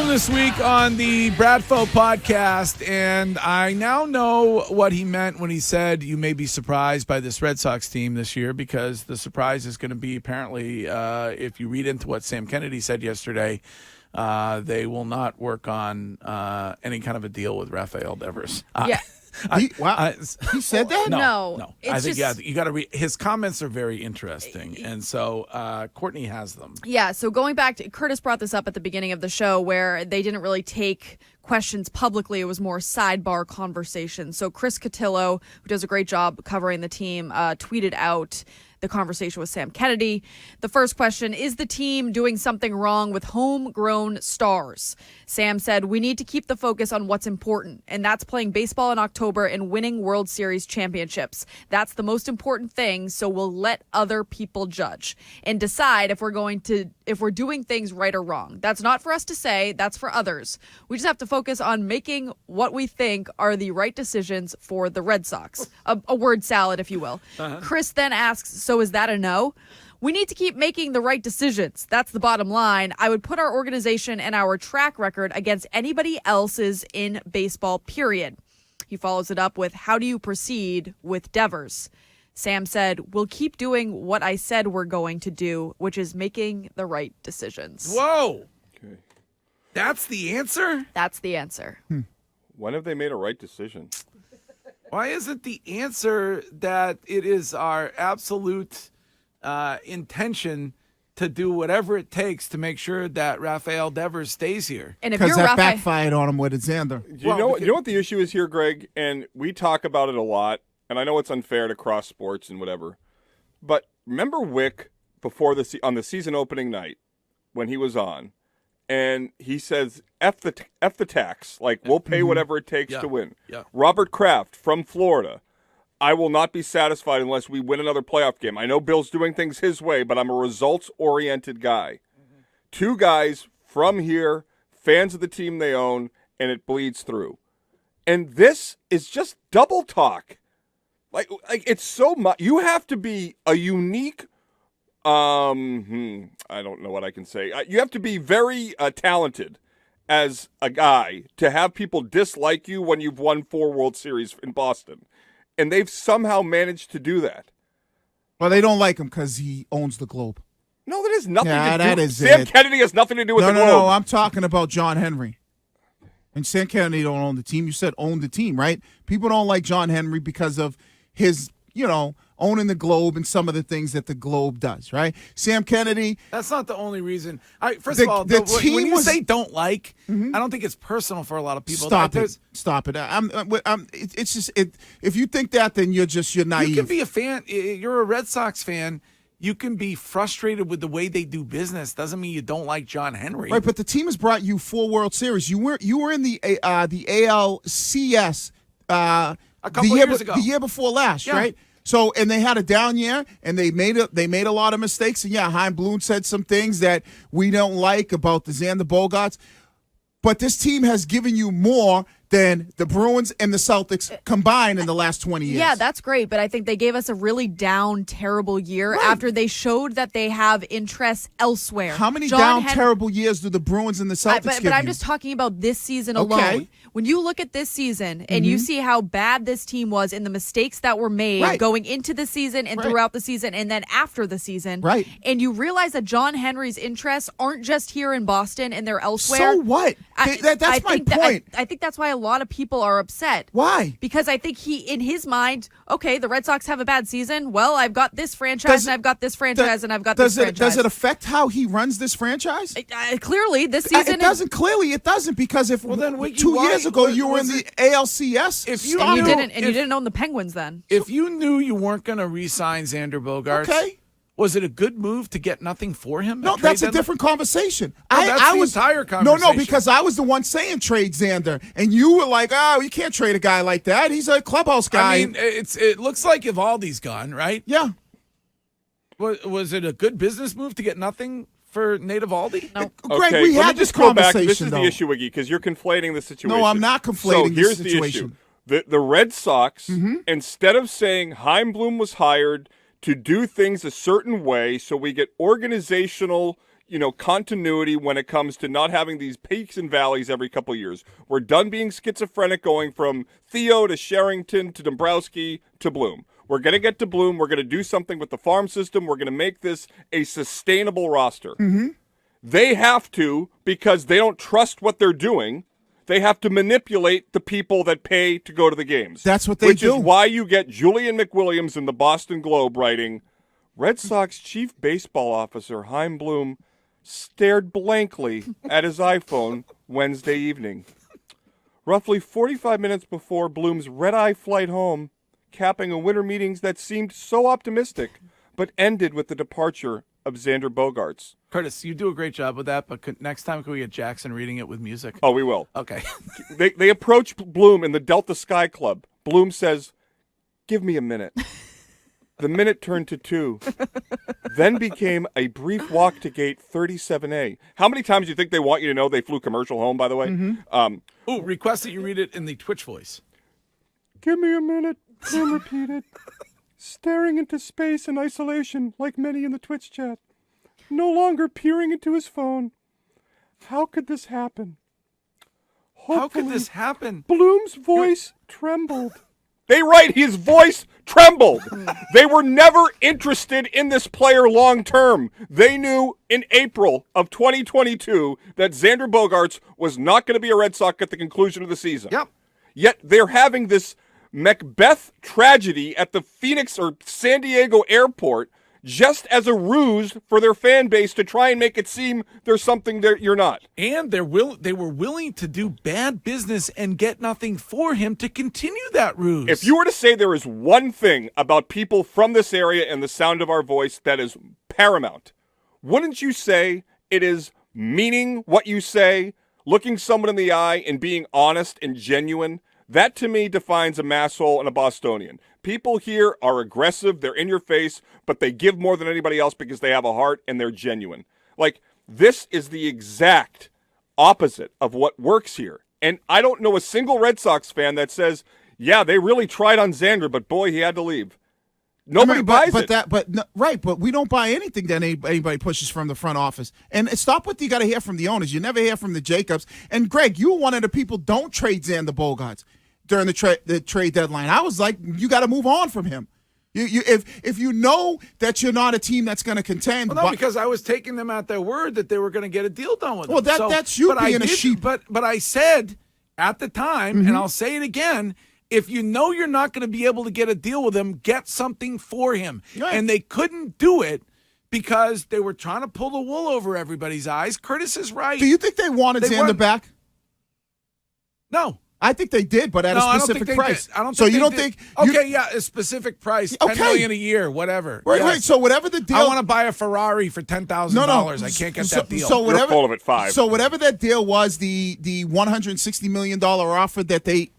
this week on the Bradfo podcast, and I now know what he meant when he said you may be surprised by this Red Sox team this year, because the surprise is going to be apparently, if you read into what Sam Kennedy said yesterday, they will not work on any kind of a deal with Rafael Devers. Yeah. He said that? No. I think just, you got to read. His comments are very interesting, and so Courtney has them. Yeah, so going back to, Curtis brought this up at the beginning of the show where they didn't really take questions publicly. It was more sidebar conversation. So Chris Cotillo, who does a great job covering the team, tweeted out the conversation with Sam Kennedy. The first question, is the team doing something wrong with homegrown stars? Sam said, we need to keep the focus on what's important, and that's playing baseball in October and winning World Series championships. That's the most important thing, so we'll let other people judge and decide if we're doing things right or wrong. That's not for us to say, that's for others. We just have to focus on making what we think are the right decisions for the Red Sox. A word salad, if you will. Chris then asks, so is that a no? We need to keep making the right decisions. That's the bottom line. I would put our organization and our track record against anybody else's in baseball, period. He follows it up with, how do you proceed with Devers? Sam said, we'll keep doing what I said we're going to do, which is making the right decisions. Whoa. Okay. That's the answer? That's the answer. When have they made a right decision? Why isn't the answer that it is our absolute intention to do whatever it takes to make sure that Rafael Devers stays here? And if Because you're that Rafael, backfired on him with Xander. You know what the issue is here, Greg? And we talk about it a lot, and I know it's unfair to cross sports and whatever, but remember Wick before on the season opening night when he was on, and he says, F the tax. Like, we'll pay whatever it takes to win. Yeah. Robert Kraft from Florida, I will not be satisfied unless we win another playoff game. I know Bill's doing things his way, but I'm a results-oriented guy. Two guys from here, fans of the team they own, and it bleeds through. And this is just double talk. Like it's so much. You have to be a unique I don't know what I can say. You have to be very talented as a guy to have people dislike you when you've won 4 World Series in Boston. And they've somehow managed to do that. Well, they don't like him because he owns the Globe. No, that has nothing Yeah, to do that with is Sam it. Kennedy has nothing to do with the Globe. No, I'm talking about John Henry. And Sam Kennedy don't own the team. You said own the team, right? People don't like John Henry because of his, owning the Globe and some of the things that the Globe does, right? Sam Kennedy. That's not the only reason. First of all, when you say don't like, I don't think it's personal for a lot of people. Stop it. It's just if you think that, then you're naive. You can be a fan. You're a Red Sox fan. You can be frustrated with the way they do business. Doesn't mean you don't like John Henry. Right, but the team has brought you 4 World Series. You were in the ALCS a couple years ago. The year before last, Yeah. right? So, and they had a down year, and they made a lot of mistakes. And yeah, Chaim Bloom said some things that we don't like about the Xander Bogaerts. But this team has given you more than the Bruins and the Celtics combined in the last 20 years. Yeah, that's great, but I think they gave us a really down, terrible year after they showed that they have interests elsewhere. How many terrible years do the Bruins and the Celtics give you? But I'm just talking about this season alone. When you look at this season and you see how bad this team was and the mistakes that were made going into the season and throughout the season and then after the season, and you realize that John Henry's interests aren't just here in Boston and they're elsewhere. So what? That's my point. I think that's why a lot of people are upset. Why? Because I think in his mind, okay, the Red Sox have a bad season. Well, I've got this franchise and I've got this franchise and I've got this franchise. Does it affect how he runs this franchise? Clearly, this season it doesn't. Clearly, it doesn't because if 2 years ago you were in the ALCS, you didn't own the Penguins then. If you knew you weren't going to re-sign Xander Bogaerts, was it a good move to get nothing for him? No, that's a different conversation. That's the entire conversation. No, because I was the one saying trade Xander, and you were like, "Oh, you can't trade a guy like that. He's a clubhouse guy." I mean, it looks like Evaldi's gone, right? Yeah. Was it a good business move to get nothing for Nate Evaldi? No. Greg, we had this conversation. This is the issue, Wiggy, because you're conflating the situation. No, I'm not conflating the situation. the situation. The issue. The Red Sox, instead of saying Chaim Bloom was hired to do things a certain way so we get organizational continuity when it comes to not having these peaks and valleys every couple of years. We're done being schizophrenic, going from Theo to Sherrington to Dombrowski to Bloom. We're going to get to Bloom. We're going to do something with the farm system. We're going to make this a sustainable roster. Mm-hmm. They have to, because they don't trust what they're doing. They have to manipulate the people that pay to go to the games. That's what they Which do. is why you get Julian McWilliams in the Boston Globe writing, Red Sox chief baseball officer Chaim Bloom stared blankly at his iPhone Wednesday evening. Roughly 45 minutes before Bloom's red-eye flight home, capping a winter meetings that seemed so optimistic, but ended with the departure of Xander Bogaerts. Curtis, you do a great job with that, but next time can we get Jackson reading it with music? Oh, we will. Okay. They approach Bloom in the Delta Sky Club. Bloom says, "Give me a minute." The minute turned to 2, then became a brief walk to gate 37A. How many times do you think they want you to know they flew commercial home, by the way? Mm-hmm. Request that you read it in the Twitch voice. Give me a minute, Bloom repeated, staring into space in isolation like many in the Twitch chat, no longer peering into his phone. How could this happen? How could this happen? Bloom's voice trembled. They write his voice trembled. They were never interested in this player long term. They knew in April of 2022 that Xander Bogaerts was not going to be a Red Sox at the conclusion of the season. Yep. Yet they're having this Macbeth tragedy at the Phoenix or San Diego airport just as a ruse for their fan base to try and make it seem there's something there you're not. And they were willing to do bad business and get nothing for him to continue that ruse. If you were to say there is one thing about people from this area and the sound of our voice that is paramount, wouldn't you say it is meaning what you say, looking someone in the eye and being honest and genuine? That to me defines a masshole and a Bostonian. People here are aggressive, they're in your face, but they give more than anybody else because they have a heart and they're genuine. Like, this is the exact opposite of what works here. And I don't know a single Red Sox fan that says, yeah, they really tried on Xander, but boy, he had to leave. Nobody buys it. But we don't buy anything that anybody pushes from the front office. And stop what you got to hear from the owners. You never hear from the Jacobs. And Greg, you were one of the people don't trade Xander Bogaerts during the trade deadline. I was like, you got to move on from him. If you know that you're not a team that's going to contend. Well, no, because I was taking them at their word that they were going to get a deal done with them. Well, that's you being a sheep. But I said at the time, and I'll say it again, if you know you're not going to be able to get a deal with him, get something for him. Right. And they couldn't do it because they were trying to pull the wool over everybody's eyes. Curtis is right. Do you think they wanted Xander back? No. I think they did, but at a specific price. I don't think so. You don't did. think? Okay, yeah, a specific price, $10 million a year, whatever. Right, yes. right. So whatever the deal, I want to buy a Ferrari for $10,000. No. I can't get that deal. So whatever, you're full of it, $5. So whatever that deal was, the $160 million offer that they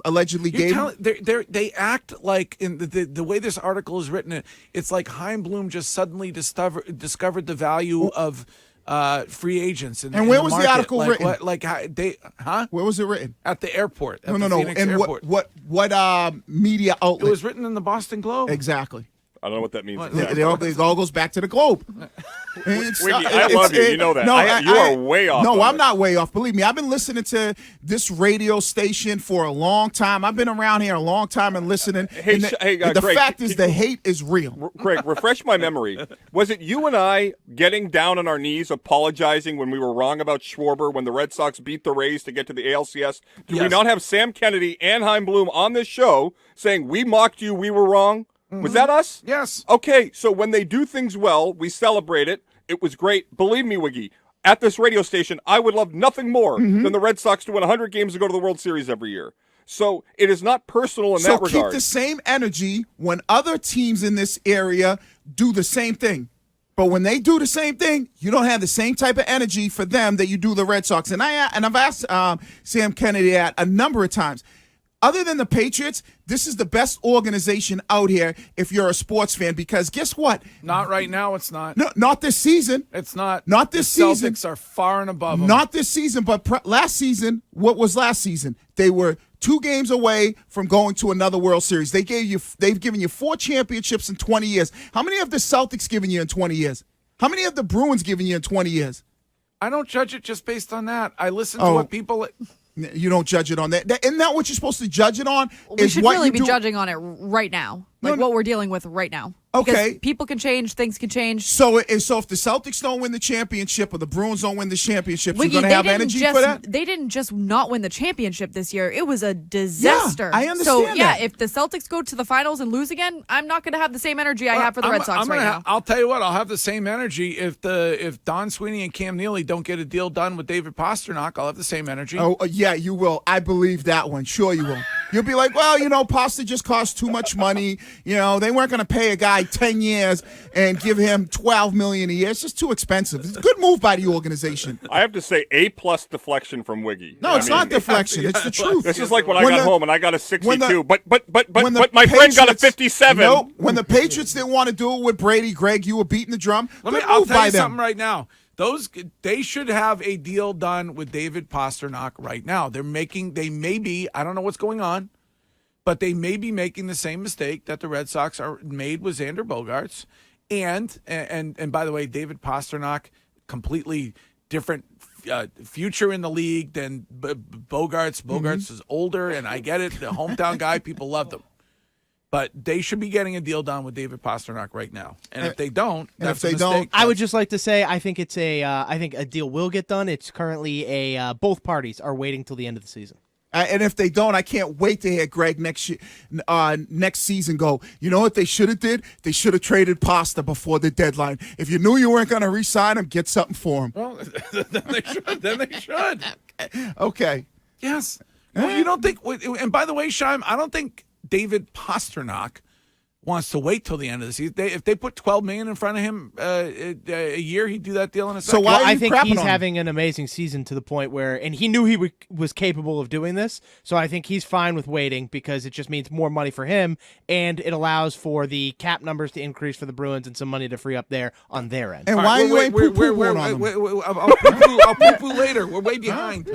allegedly gave. They act like in the way this article is written. It's like Chaim Bloom just suddenly discovered the value of free agents. And where was the article written? Where was it written? At the airport. No. Phoenix and airport. what media outlet? It was written in the Boston Globe. Exactly. I don't know what that means. It all goes back to the Globe. Wiggy, I love you. You know that. You are way off. No, I'm not way off. Believe me, I've been listening to this radio station for a long time. I've been around here a long time and listening. The Craig, fact is the hate is real. Craig, refresh my memory. Was it you and I getting down on our knees apologizing when we were wrong about Schwarber when the Red Sox beat the Rays to get to the ALCS? Did we not have Sam Kennedy and Chaim Bloom on this show saying we mocked you, we were wrong? Was that us? Yes. Okay, so when they do things well, we celebrate it. It was great. Believe me, Wiggy, at this radio station, I would love nothing more than the Red Sox to win 100 games to go to the World Series every year. So it is not personal in that regard. So keep the same energy when other teams in this area do the same thing. But when they do the same thing, you don't have the same type of energy for them that you do the Red Sox. And I've asked Sam Kennedy that a number of times. Other than the Patriots, this is the best organization out here if you're a sports fan, because guess what? Not right now, it's not. No, not this season. It's not. Not this season. Celtics are far and above them. Not this season, but last season, what was last season? They were 2 games away from going to another World Series. They've given you 4 championships in 20 years. How many have the Celtics given you in 20 years? How many have the Bruins given you in 20 years? I don't judge it just based on that. I listen to what people. You don't judge it on that. Isn't that what you're supposed to judge it on? We should really be judging on it right now, what we're dealing with right now. Okay. Because people can change, things can change. So if the Celtics don't win the championship or the Bruins don't win the championship, you're going to have energy for that? They didn't just not win the championship this year. It was a disaster. Yeah, I understand that. If the Celtics go to the finals and lose again, I'm not going to have the same energy I have for the Red Sox right now. I'll tell you what, I'll have the same energy if Don Sweeney and Cam Neely don't get a deal done with David Pastrnak. I'll have the same energy. Oh, yeah, you will. I believe that one. Sure you will. You'll be like, well, Pasta just cost too much money. They weren't going to pay a guy 10 years and give him $12 million a year. It's just too expensive. It's a good move by the organization. I have to say, A+ deflection from Wiggy. No, it's not deflection. It's the truth. This is like when I got home and I got a 62, but my friend got a 57. No, when the Patriots didn't want to do it with Brady, Greg, you were beating the drum. I'll tell you something right now. They should have a deal done with David Pastrnak right now. They may be, I don't know what's going on, but they may be making the same mistake that the Red Sox made with Xander Bogaerts. And by the way, David Pastrnak, completely different future in the league than Bogarts. Bogarts is older, and I get it. The hometown guy, people loved him. But they should be getting a deal done with David Pastrnak right now. And if they don't, that's a mistake. I would just like to say I think I think a deal will get done. It's currently both parties are waiting till the end of the season. And if they don't, I can't wait to hear Greg next season go, you know what they should have did? They should have traded Pasta before the deadline. If you knew you weren't going to re-sign him, get something for him. Well, then they should. Okay. Yes. Well, you don't think – and by the way, Shime, I don't think David Pastrnak wants to wait till the end of the season. If they put $12 million in front of him a year, he'd do that deal in a second. So why I think he's having an amazing season to the point where, and he knew he was capable of doing this. So I think he's fine with waiting because it just means more money for him, and it allows for the cap numbers to increase for the Bruins and some money to free up there on their end. And why you ain't poo-poo on them? I'll poo-poo later. We're way behind.